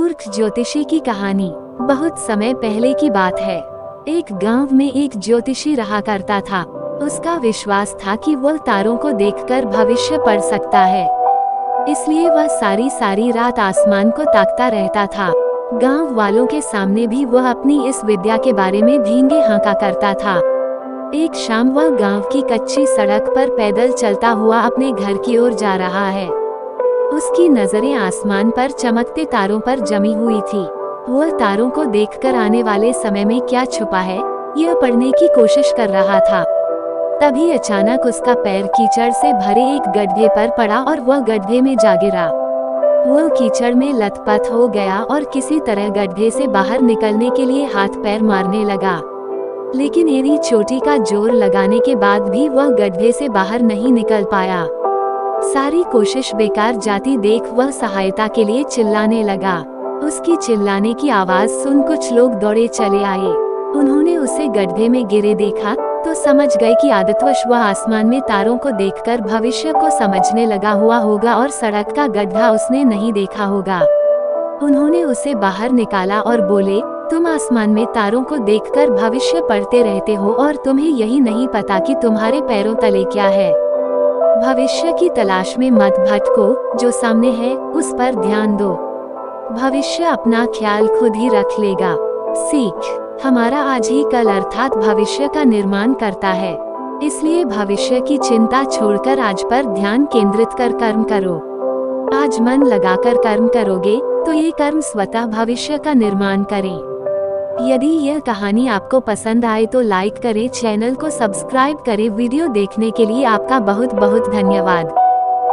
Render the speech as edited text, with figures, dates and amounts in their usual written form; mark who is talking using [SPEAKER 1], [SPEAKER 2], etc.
[SPEAKER 1] मूर्ख ज्योतिषी की कहानी। बहुत समय पहले की बात है। एक गांव में एक ज्योतिषी रहा करता था। उसका विश्वास था कि वह तारों को देखकर भविष्य पढ़ सकता है, इसलिए वह सारी सारी रात आसमान को ताकता रहता था। गांव वालों के सामने भी वह अपनी इस विद्या के बारे में धींगे हाँका करता था। एक शाम वह गांव की कच्ची सड़क पर पैदल चलता हुआ अपने घर की ओर जा रहा है। उसकी नजरें आसमान पर चमकते तारों पर जमी हुई थी। वह तारों को देखकर आने वाले समय में क्या छुपा है, यह पढ़ने की कोशिश कर रहा था। तभी अचानक उसका पैर कीचड़ से भरे एक गड्ढे पर पड़ा और वह गड्ढे में जा गिरा। वह कीचड़ में लथपथ हो गया और किसी तरह गड्ढे से बाहर निकलने के लिए हाथ पैर मारने लगा, लेकिन एड़ी चोटी का जोर लगाने के बाद भी वह गड्ढे से बाहर नहीं निकल पाया। सारी कोशिश बेकार जाती देख वह सहायता के लिए चिल्लाने लगा। उसकी चिल्लाने की आवाज सुन कुछ लोग दौड़े चले आए। उन्होंने उसे गड्ढे में गिरे देखा तो समझ गए कि आदतवश वह आसमान में तारों को देखकर भविष्य को समझने लगा हुआ होगा और सड़क का गड्ढा उसने नहीं देखा होगा। उन्होंने उसे बाहर निकाला और बोले, तुम आसमान में तारों को देखकर भविष्य पढ़ते रहते हो और तुम्हें यही नहीं पता कि तुम्हारे पैरों तले क्या है। भविष्य की तलाश में मत भटको, जो सामने है उस पर ध्यान दो। भविष्य अपना ख्याल खुद ही रख लेगा। सीख, हमारा आज ही कल अर्थात भविष्य का निर्माण करता है, इसलिए भविष्य की चिंता छोड़कर आज पर ध्यान केंद्रित कर कर्म करो। आज मन लगाकर कर्म करोगे तो ये कर्म स्वतः भविष्य का निर्माण करें। यदि यह कहानी आपको पसंद आए तो लाइक करें, चैनल को सब्सक्राइब करें। वीडियो देखने के लिए आपका बहुत बहुत धन्यवाद।